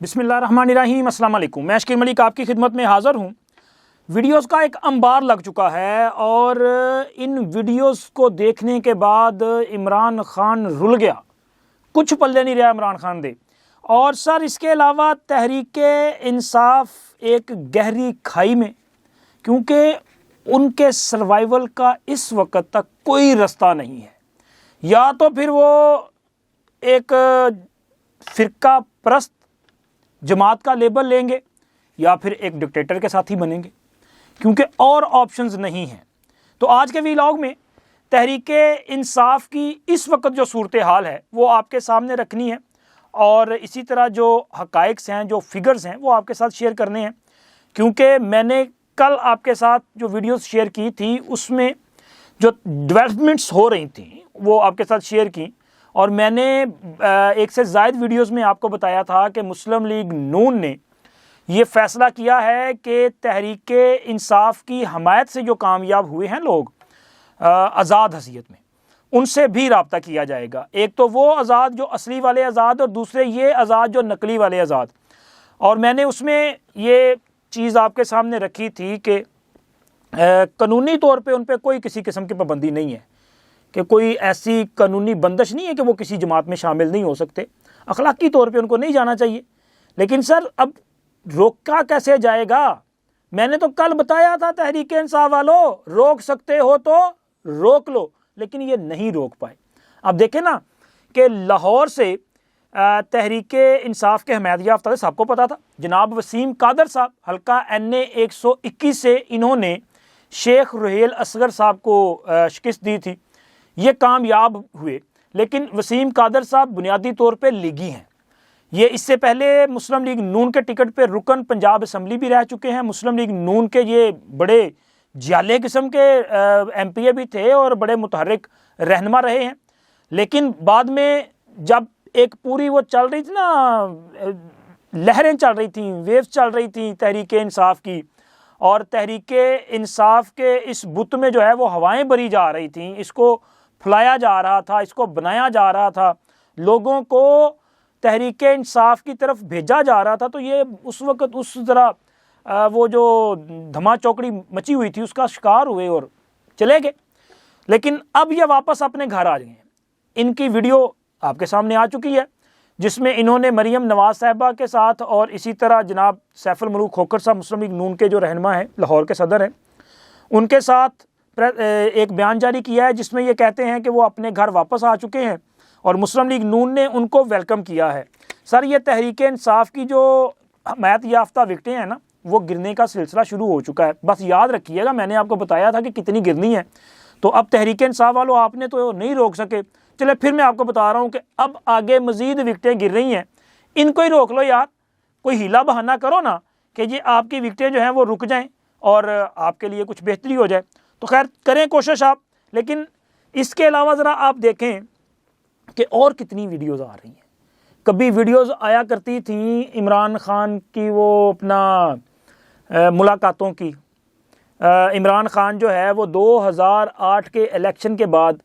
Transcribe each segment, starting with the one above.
बिस्मिल्लाहिर्रहमानिर्रहीम अस्सलाम वालेकुम। मैं अशकीर मलिक आपकी खिदमत में हाज़िर हूँ। वीडियोस का एक अंबार लग चुका है और इन वीडियोस को देखने के बाद इमरान खान रुल गया, कुछ पल्ले नहीं रहा इमरान खान दे। और सर इसके अलावा तहरीके इंसाफ एक गहरी खाई में, क्योंकि उनके सर्वाइवल का इस वक्त तक कोई रास्ता नहीं है। या तो फिर वो एक फ़िरका परस्त जमात का लेबल लेंगे या फिर एक डिक्टेटर के साथ ही बनेंगे, क्योंकि और ऑप्शंस नहीं हैं। तो आज के व्लॉग में तहरीके इंसाफ की इस वक्त जो सूरत हाल है वो आपके सामने रखनी है और इसी तरह जो हकाइक्स हैं, जो फिगर्स हैं, वो आपके साथ शेयर करने हैं। क्योंकि मैंने कल आपके साथ जो वीडियोस शेयर की थी उसमें जो डेवलपमेंट्स हो रही थी वो आपके साथ शेयर की, और मैंने एक से ज़ायद वीडियोस में आपको बताया था कि मुस्लिम लीग नून ने ये फ़ैसला किया है कि तहरीके इंसाफ की हमायत से जो कामयाब हुए हैं लोग आज़ाद हसीयत में, उनसे भी रब्ता किया जाएगा। एक तो वो आज़ाद जो असली वाले आज़ाद, और दूसरे ये आज़ाद जो नकली वाले आज़ाद। और मैंने उसमें ये चीज़ आपके सामने रखी थी कि कानूनी तौर पे उन पर कोई किसी किस्म की पाबंदी नहीं है, कि कोई ऐसी कानूनी बंदिश नहीं है कि वो किसी जमात में शामिल नहीं हो सकते। अखलाकी तौर पे उनको नहीं जाना चाहिए। लेकिन सर अब रोका कैसे जाएगा? मैंने तो कल बताया था तहरीक इंसाफ वालों, रोक सकते हो तो रोक लो, लेकिन ये नहीं रोक पाए। अब देखें ना कि लाहौर से तहरीक इंसाफ के हमायत याफ्ता सबको पता था, जनाब वसीम कादर साहब हल्का NA 121 से इन्होंने शेख रुहेल असगर साहब को शिकस्त दी थी। ये कामयाब हुए, लेकिन वसीम कादर साहब बुनियादी तौर पे लीगी हैं। ये इससे पहले मुस्लिम लीग नून के टिकट पे रुकन पंजाब असम्बली भी रह चुके हैं। मुस्लिम लीग नून के ये बड़े जाले किस्म के MPA भी थे और बड़े मुतहर्रिक रहनुमा रहे हैं। लेकिन बाद में जब एक पूरी वो चल रही थी ना, लहरें चल रही थी, वेव्स चल रही थी तहरीक इंसाफ की, और तहरीक इंसाफ के इस बुत में जो है वो हवाएं भरी जा रही थी, इसको फुलाया जा रहा था, इसको बनाया जा रहा था, लोगों को तहरीक इंसाफ की तरफ भेजा जा रहा था। तो ये उस वक्त उस तरह वो जो धमा चौकड़ी मची हुई थी उसका शिकार हुए और चले गए। लेकिन अब ये वापस अपने घर आ गए हैं। इनकी वीडियो आपके सामने आ चुकी है, जिसमें इन्होंने मरियम नवाज साहिबा के साथ और इसी तरह जनाब सैफुल मलूक खोखर साहब मुस्लिम लीग नून के जो रहनुमा हैं, लाहौर के सदर हैं, उनके साथ एक बयान जारी किया है जिसमें ये कहते हैं कि वो अपने घर वापस आ चुके हैं और मुस्लिम लीग नून ने उनको वेलकम किया है। सर ये तहरीक इंसाफ की जो हमायत याफ्ता विकटें हैं ना, वो गिरने का सिलसिला शुरू हो चुका है। बस याद रखिएगा, मैंने आपको बताया था कि कितनी गिरनी है। तो अब तहरीक इंसाफ वालों आपने तो नहीं रोक सके, चले फिर मैं आपको बता रहा हूँ कि अब आगे मज़ीद विकटें गिर रही हैं, इनको ही रोक लो यार। कोई हीला बहाना करो ना कि ये आपकी विकटें जो हैं वो रुक जाएँ और आपके लिए कुछ बेहतरी हो जाए। तो खैर करें कोशिश आप। लेकिन इसके अलावा ज़रा आप देखें कि और कितनी वीडियोज़ आ रही हैं। कभी वीडियोज़ आया करती थी इमरान खान की, वो अपना मुलाकातों की। इमरान खान जो है वो 2008 के इलेक्शन के बाद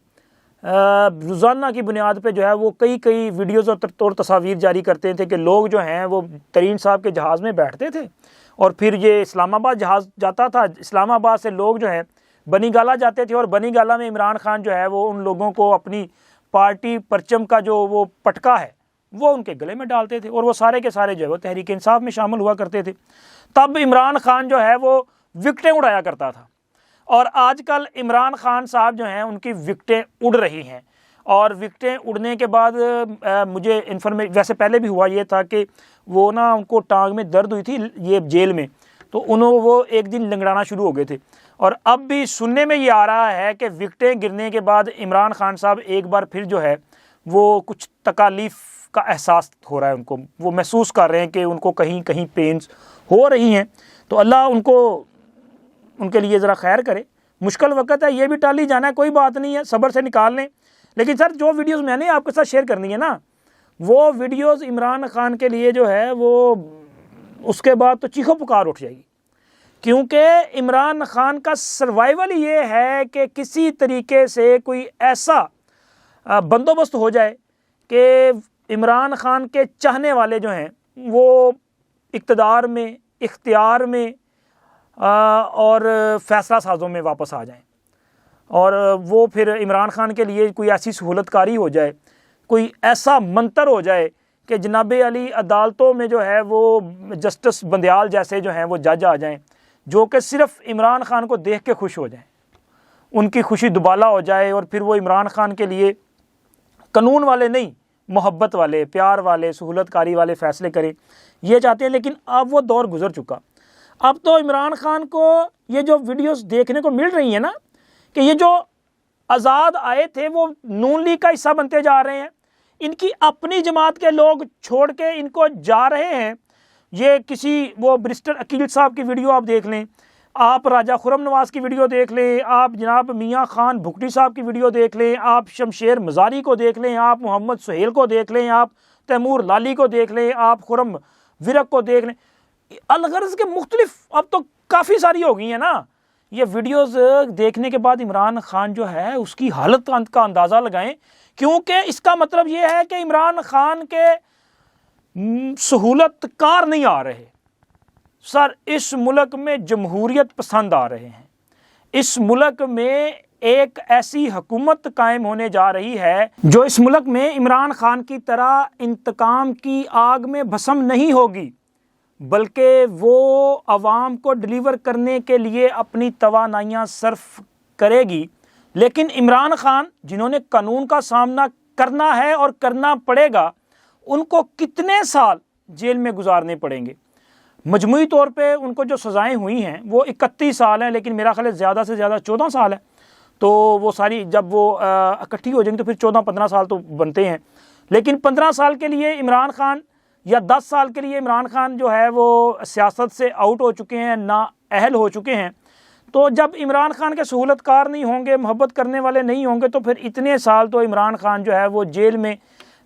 रोज़ाना की बुनियाद पे जो है वो कई वीडियोज़ और तस्वीर जारी करते थे कि लोग जो हैं वो तरीन साहब के जहाज़ में बैठते थे और फिर ये इस्लामाबाद जहाज़ जाता था। इस्लामाबाद से लोग जो हैं बनी गाला जाते थे और बनी गाला में इमरान खान जो है वो उन लोगों को अपनी पार्टी परचम का जो वो पटका है वो उनके गले में डालते थे, और वो सारे के सारे जो है वो तहरीक इंसाफ में शामिल हुआ करते थे। तब इमरान खान जो है वो विकटें उड़ाया करता था, और आजकल इमरान खान साहब जो हैं उनकी विकटें उड़ रही हैं। और विकटें उड़ने के बाद मुझे वैसे पहले भी हुआ ये था कि वो ना उनको टांग में दर्द हुई थी ये जेल में, तो उन्होंने वो एक दिन लंगड़ाना शुरू हो गए थे। और अब भी सुनने में ये आ रहा है कि विकटें गिरने के बाद इमरान खान साहब एक बार फिर जो है वो कुछ तकालीफ का एहसास हो रहा है उनको, वो महसूस कर रहे हैं कि उनको कहीं कहीं पेन्स हो रही हैं। तो अल्लाह उनके लिए ज़रा खैर करे। मुश्किल वक्त है, ये भी टाली जाना है, कोई बात नहीं है, सब्र से निकाल लें। लेकिन सर जो वीडियोज़ मैंने आपके साथ शेयर करनी है ना, वो वीडियोज़ इमरान खान के लिए जो है वो उसके बाद तो चीखो पुकार उठ जाएगी, क्योंकि इमरान खान का सर्वाइवल ये है कि किसी तरीके से कोई ऐसा बंदोबस्त हो जाए कि इमरान खान के चाहने वाले जो हैं वो इक़्तिदार में, इख्तियार में और फ़ैसला साज़ों में वापस आ जाएं और वो फिर इमरान खान के लिए कोई ऐसी सहूलतकारी हो जाए, कोई ऐसा मंतर हो जाए कि जनाब अली अदालतों में जो है वो जस्टिस बंदयाल जैसे जो हैं वो जज आ जाएं, जो कि सिर्फ़ इमरान खान को देख के खुश हो जाएं, उनकी खुशी दुबाला हो जाए और फिर वो इमरान खान के लिए कानून वाले नहीं, मोहब्बत वाले, प्यार वाले, सहूलतकारी वाले फ़ैसले करें, ये चाहते हैं। लेकिन अब वो दौर गुज़र चुका। अब तो इमरान खान को ये जो वीडियोस देखने को मिल रही हैं ना, कि ये जो आज़ाद आए थे वो नून लीग का हिस्सा बनते जा रहे हैं, इनकी अपनी जमात के लोग छोड़ के इनको जा रहे हैं। ये किसी वो बैरिस्टर अकील साहब की वीडियो आप देख लें, आप राजा खुर्रम नवाज़ की वीडियो देख लें, आप जनाब मियाँ खान भुगटी साहब की वीडियो देख लें, आप शमशेर मज़ारी को देख लें, आप मोहम्मद सुहेल को देख लें, आप तैमूर लाली को देख लें, आप खुर्रम विरक को देख लें। अलगर्ज़ के मुख्तलिफ अब तो काफ़ी सारी हो गई हैं ना। ये वीडियोस देखने के बाद इमरान खान जो है उसकी हालत का अंदाज़ा लगाएं, क्योंकि इसका मतलब ये है कि इमरान खान के सहूलतकार नहीं आ रहे सर। इस मुल्क में जमहूरियत पसंद आ रहे हैं। इस मुल्क में एक ऐसी हुकूमत कायम होने जा रही है जो इस मुल्क में इमरान खान की तरह इंतकाम की आग में भस्म नहीं होगी, बल्कि वो अवाम को डिलीवर करने के लिए अपनी तवानाइयाँ सर्फ करेगी। लेकिन इमरान खान जिन्होंने कानून का सामना करना है और करना पड़ेगा, उनको कितने साल जेल में गुजारने पड़ेंगे। मजमूई तौर पे उनको जो सज़ाएं हुई हैं वो 31 साल हैं, लेकिन मेरा ख्याल है ज़्यादा से ज़्यादा 14 साल है। तो वो सारी जब वो इकट्ठी हो जाएंगी तो फिर 14-15 साल तो बनते हैं। लेकिन 15 साल के लिए इमरान खान या 10 साल के लिए इमरान खान जो है वो सियासत से आउट हो चुके हैं, ना अहल हो चुके हैं। तो जब इमरान खान के सहूलतकार नहीं होंगे, मोहब्बत करने वाले नहीं होंगे, तो फिर इतने साल तो इमरान खान जो है वो जेल में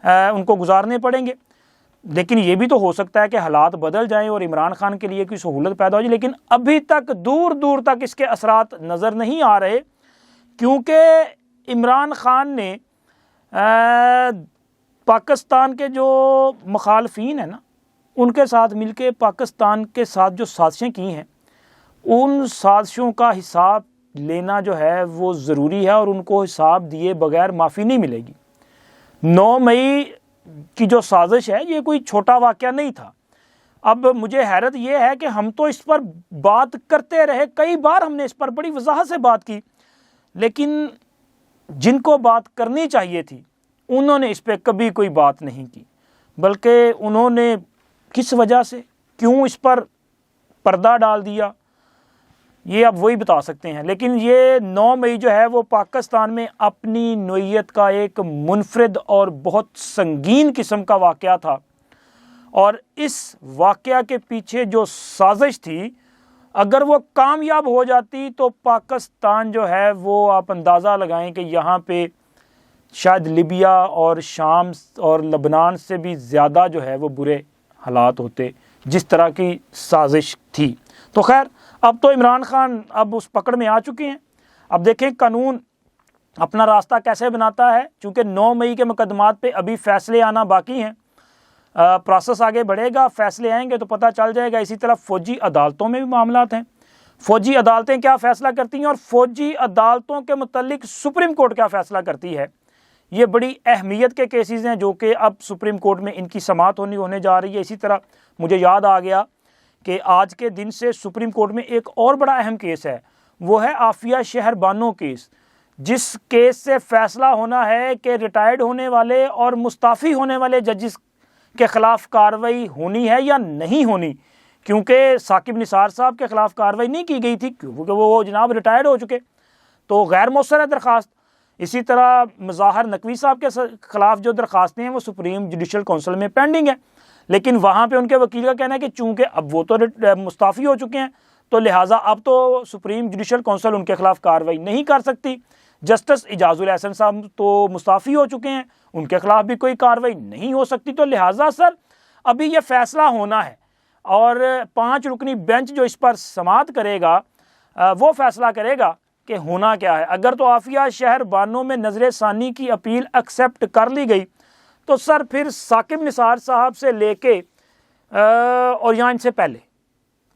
उनको गुजारने पड़ेंगे। लेकिन ये भी तो हो सकता है कि हालात बदल जाएं और इमरान खान के लिए कोई सहूलत पैदा हो जाए। लेकिन अभी तक दूर दूर तक इसके असरात नज़र नहीं आ रहे, क्योंकि इमरान खान ने पाकिस्तान के जो मुखालफीन है ना, उनके साथ मिलके पाकिस्तान के साथ जो साजिशें की हैं, उन साजिशों का हिसाब लेना जो है वो ज़रूरी है और उनको हिसाब दिए बगैर माफ़ी नहीं मिलेगी। 9 मई की जो साजिश है ये कोई छोटा वाक़या नहीं था। अब मुझे हैरत ये है कि हम तो इस पर बात करते रहे, कई बार हमने इस पर बड़ी वजाहत से बात की, लेकिन जिनको बात करनी चाहिए थी उन्होंने इस पर कभी कोई बात नहीं की, बल्कि उन्होंने किस वजह से क्यों इस पर पर्दा डाल दिया ये अब वही बता सकते हैं। लेकिन ये 9 मई जो है वो पाकिस्तान में अपनी नोयत का एक मुनफरिद और बहुत संगीन किस्म का वाक़या था, और इस वाक़या के पीछे जो साजिश थी, अगर वो कामयाब हो जाती तो पाकिस्तान जो है वो आप अंदाज़ा लगाएं कि यहाँ पे शायद लिबिया और शाम और लबनान से भी ज़्यादा जो है वो बुरे हालात होते, जिस तरह की साजिश थी। तो खैर, अब तो इमरान खान अब उस पकड़ में आ चुके हैं। अब देखें कानून अपना रास्ता कैसे बनाता है, क्योंकि 9 मई के मुकदमात पे अभी फ़ैसले आना बाकी हैं। प्रोसेस आगे बढ़ेगा, फ़ैसले आएंगे तो पता चल जाएगा। इसी तरह फ़ौजी अदालतों में भी मामलात हैं, फ़ौजी अदालतें क्या फ़ैसला करती हैं और फ़ौजी अदालतों के मुतल्लिक सुप्रीम कोर्ट क्या फ़ैसला करती है। ये बड़ी अहमियत के केसेस हैं जो कि अब सुप्रीम कोर्ट में इनकी समाअत होने जा रही है। इसी तरह मुझे याद आ गया कि आज के दिन से सुप्रीम कोर्ट में एक और बड़ा अहम केस है, वो है आफिया शहर बानो केस, जिस केस से फ़ैसला होना है कि रिटायर्ड होने वाले और मुस्ताफ़ी होने वाले जजेस के ख़िलाफ़ कार्रवाई होनी है या नहीं होनी। क्योंकि साकिब निसार साहब के ख़िलाफ़ कार्रवाई नहीं की गई थी क्योंकि वो जनाब रिटायर्ड हो चुके, तो गैर मौसर है दरख्वास्त। इसी तरह मुज़ाहर नकवी साहब के ख़िलाफ़ जो दरख्वास्तें हैं वो सुप्रीम जुडिशल काउंसिल में पेंडिंग है, लेकिन वहाँ पे उनके वकील का कहना है कि चूँकि अब वो तो मुस्ताफ़ी हो चुके हैं, तो लिहाजा अब तो सुप्रीम जुडिशल काउंसिल उनके ख़िलाफ़ कार्रवाई नहीं कर सकती। जस्टिस इजाज़ुल एहसन साहब तो मुस्ताफ़ी हो चुके हैं, उनके ख़िलाफ़ भी कोई कार्रवाई नहीं हो सकती। तो लिहाजा सर अभी ये फ़ैसला होना है और 5 रुकनी बेंच जो इस पर समाअत करेगा वो फ़ैसला करेगा कि होना क्या है। अगर तो आफिया शहर बानो में नज़र सानी की अपील एक्सेप्ट कर ली गई तो सर फिर साकिब निसार साहब से लेके और या इनसे पहले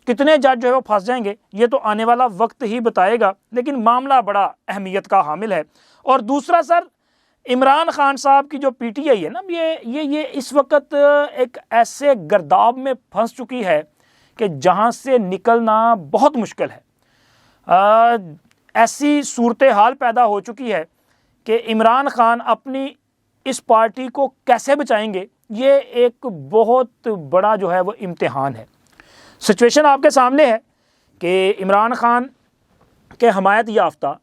कितने जज जो है वो फंस जाएंगे, ये तो आने वाला वक्त ही बताएगा, लेकिन मामला बड़ा अहमियत का हामिल है। और दूसरा सर, इमरान खान साहब की जो पीटीआई है ना, ये इस वक्त एक ऐसे गर्दाब में फंस चुकी है कि जहां से निकलना बहुत मुश्किल है। ऐसी सूरत हाल पैदा हो चुकी है कि इमरान खान अपनी इस पार्टी को कैसे बचाएंगे, ये एक बहुत बड़ा जो है वो इम्तिहान है। सिचुएशन आपके सामने है कि इमरान खान के हमायत याफ्ता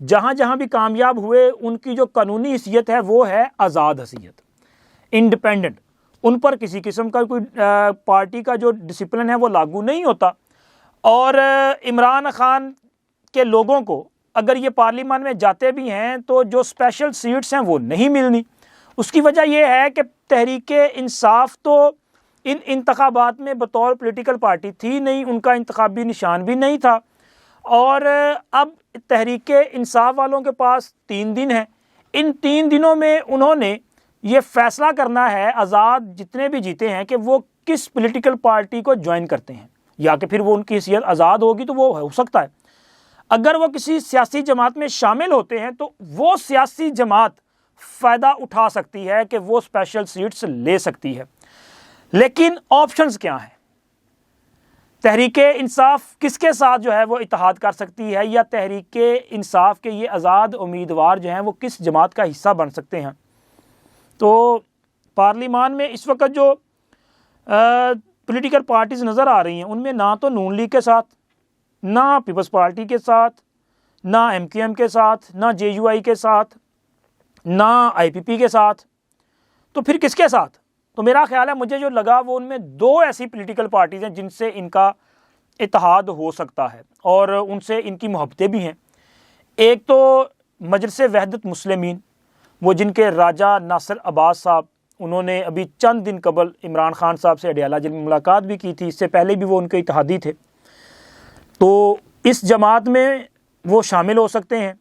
जहाँ जहाँ भी कामयाब हुए, उनकी जो कानूनी हैसियत है वो है आज़ाद हैसियत, इंडिपेंडेंट। उन पर किसी किस्म का कोई पार्टी का जो डिसिप्लिन है वो लागू नहीं होता। और इमरान खान के लोगों को अगर ये पार्लियामान में जाते भी हैं तो जो स्पेशल सीट्स हैं वो नहीं मिलनी। उसकी वजह यह है कि तहरीक-ए-इंसाफ तो इन इंतखाबात में बतौर पॉलिटिकल पार्टी थी नहीं, उनका इंतखाबी निशान भी नहीं था। और अब तहरीक-ए-इंसाफ वालों के पास 3 दिन हैं। इन 3 दिनों में उन्होंने ये फैसला करना है, आज़ाद जितने भी जीते हैं, कि वो किस पॉलिटिकल पार्टी को ज्वाइन करते हैं, या कि फिर वो उनकी हैसियत आज़ाद होगी तो वो हो सकता है अगर वो किसी सियासी जमात में शामिल होते हैं तो वो सियासी जमात फ़ायदा उठा सकती है कि वो स्पेशल सीट्स ले सकती है। लेकिन ऑप्शंस क्या हैं? तहरीक-ए-इंसाफ किसके साथ जो है वो इत्तेहाद कर सकती है, या तहरीक-ए-इंसाफ के ये आज़ाद उम्मीदवार जो हैं वो किस जमात का हिस्सा बन सकते हैं? तो पार्लियामान में इस वक्त जो पॉलिटिकल पार्टीज़ नज़र आ रही हैं, उनमें ना तो नून लीग के साथ, ना पीपल्स पार्टी के साथ, ना एमक्यूएम के साथ, ना जेयूआई के साथ, ना आईपीपी के साथ, तो फिर किसके साथ? तो मेरा ख्याल है, मुझे जो लगा वो उनमें 2 ऐसी पॉलिटिकल पार्टीज़ हैं जिनसे इनका इत्तेहाद हो सकता है और उनसे इनकी मोहब्बतें भी हैं। एक तो मजलिस वहदत मुस्लिमीन, वो जिनके राजा नासिर अब्बास साहब, उन्होंने अभी चंद दिन कबल इमरान खान साहब से अडयाला जेल में मुलाकात भी की थी, इससे पहले भी वो उनके इत्तेहादी थे। तो इस जमात में वो शामिल हो सकते हैं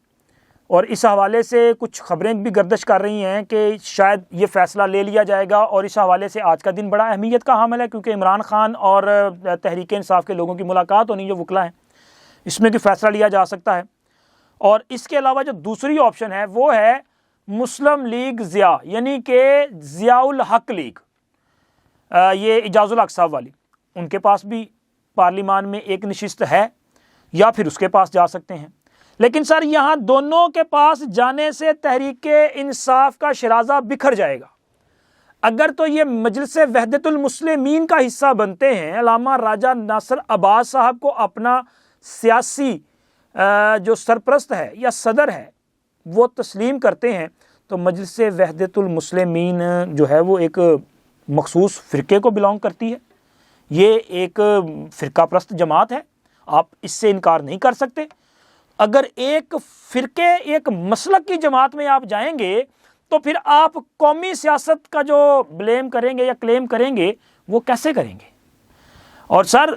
और इस हवाले से कुछ खबरें भी गर्दिश कर रही हैं कि शायद ये फ़ैसला ले लिया जाएगा। और इस हवाले से आज का दिन बड़ा अहमियत का हामिल है, क्योंकि इमरान खान और तहरीक-ए-इंसाफ के लोगों की मुलाकात होनी, जो वकला हैं, इसमें भी फ़ैसला लिया जा सकता है। और इसके अलावा जो दूसरी ऑप्शन है वो है मुस्लिम लीग ज़िया, यानी कि ज़ियाउल हक लीग, ये इजाज़ुल हक साहब वाली, उनके पास भी पार्लियामान में एक नशिस्त है, या फिर उसके पास जा सकते हैं। लेकिन सर, यहाँ दोनों के पास जाने से तहरीक-ए-इंसाफ का शराजा बिखर जाएगा। अगर तो ये मजलिस वहदतुल मुस्लिमीन का हिस्सा बनते हैं, अल्लामा राजा नासिर अब्बास साहब को अपना सियासी जो सरपरस्त है या सदर है वो तस्लीम करते हैं, तो मजलिस वहदतुल मुस्लिमीन जो है वो एक मखसूस फ़िरके को बिलोंग करती है। ये एक फ़िरका प्रस्त जमात है, आप इससे इनकार नहीं कर सकते। अगर एक फ़िरके, एक मसलक की जमात में आप जाएंगे तो फिर आप कौमी सियासत का जो ब्लेम करेंगे या क्लेम करेंगे वो कैसे करेंगे? और सर,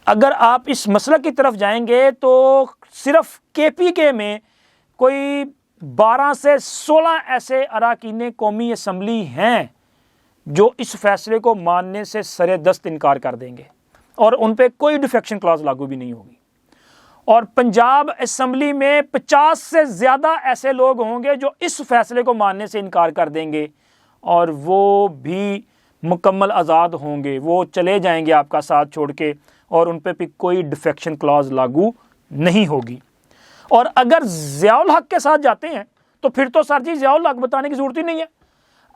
अगर आप इस मसलक की तरफ जाएंगे तो सिर्फ केपीके में कोई 12 से 16 ऐसे अरकान कौमी असम्बली हैं जो इस फैसले को मानने से सरेदस्त इनकार कर देंगे और उन पर कोई डिफेक्शन क्लॉज लागू भी नहीं होगी। और पंजाब असम्बली में 50 से ज़्यादा ऐसे लोग होंगे जो इस फैसले को मानने से इनकार कर देंगे और वो भी मुकम्मल आज़ाद होंगे, वो चले जाएंगे आपका साथ छोड़ के, और उन पर भी कोई डिफेक्शन क्लॉज लागू नहीं होगी। और अगर ज़ियाउल हक के साथ जाते हैं तो फिर तो सर जी ज़ियाउल हक बताने की ज़रूरत ही नहीं है,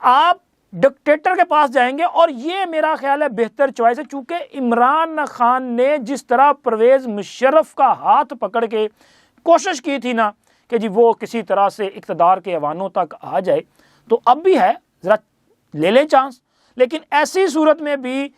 आप डिक्टेटर के पास जाएंगे। और ये मेरा ख्याल है बेहतर चॉइस है, चूँकि इमरान खान ने जिस तरह परवेज़ मुशर्रफ का हाथ पकड़ के कोशिश की थी ना कि जी वो किसी तरह से इक़्तिदार के ऐवानों तक आ जाए, तो अब भी है, ज़रा ले लें चांस। लेकिन ऐसी सूरत में भी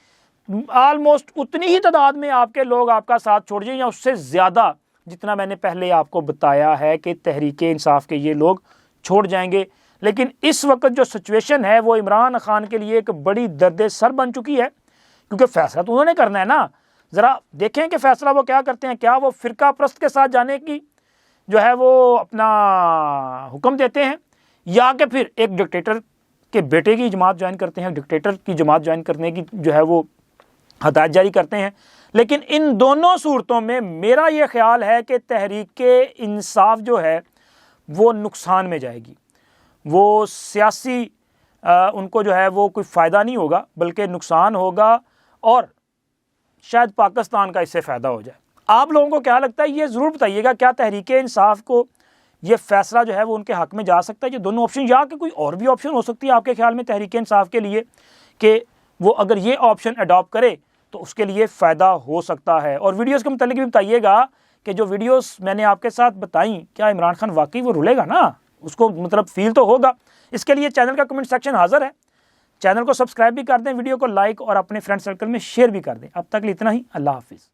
आलमोस्ट उतनी ही तादाद में आपके लोग आपका साथ छोड़ जाएं या उससे ज़्यादा, जितना मैंने पहले आपको बताया है कि तहरीक-ए-इंसाफ के ये लोग छोड़ जाएंगे। लेकिन इस वक्त जो सिचुएशन है वो इमरान खान के लिए एक बड़ी दर्द सर बन चुकी है, क्योंकि फैसला तो उन्होंने करना है ना। ज़रा देखें कि फैसला वो क्या करते हैं, क्या वो फ़िरका प्रस्त के साथ जाने की जो है वो अपना हुक्म देते हैं, या कि फिर एक डिक्टेटर के बेटे की जमात ज्वाइन करते हैं। डिक्टेटर की जमात ज्वाइन करने की जो है वो हदायत जारी करते हैं। लेकिन इन दोनों सूरतों में मेरा ये ख्याल है कि तहरीक इंसाफ जो है वो नुकसान में जाएगी। वो सियासी उनको जो है वो कोई फ़ायदा नहीं होगा, बल्कि नुकसान होगा और शायद पाकिस्तान का इससे फ़ायदा हो जाए। आप लोगों को क्या लगता है, ये ज़रूर बताइएगा, क्या तहरीक इंसाफ को ये फ़ैसला जो है वो उनके हक़ में जा सकता है? ये दोनों ऑप्शन, या कि कोई और भी ऑप्शन हो सकती है आपके ख्याल में तहरीक इंसाफ के लिए, कि वो अगर ये ऑप्शन अडॉप्ट करे तो उसके लिए फ़ायदा हो सकता है? और वीडियोज़ के मुतालिक भी बताइएगा कि जो वीडियोज़ मैंने आपके साथ बताई, क्या इमरान खान वाकई वो रुलेगा ना, उसको मतलब फील तो होगा। इसके लिए चैनल का कमेंट सेक्शन हाज़िर है। चैनल को सब्सक्राइब भी कर दें, वीडियो को लाइक और अपने फ्रेंड सर्कल में शेयर भी कर दें। अब तक के लिए इतना ही। अल्लाह हाफिज़।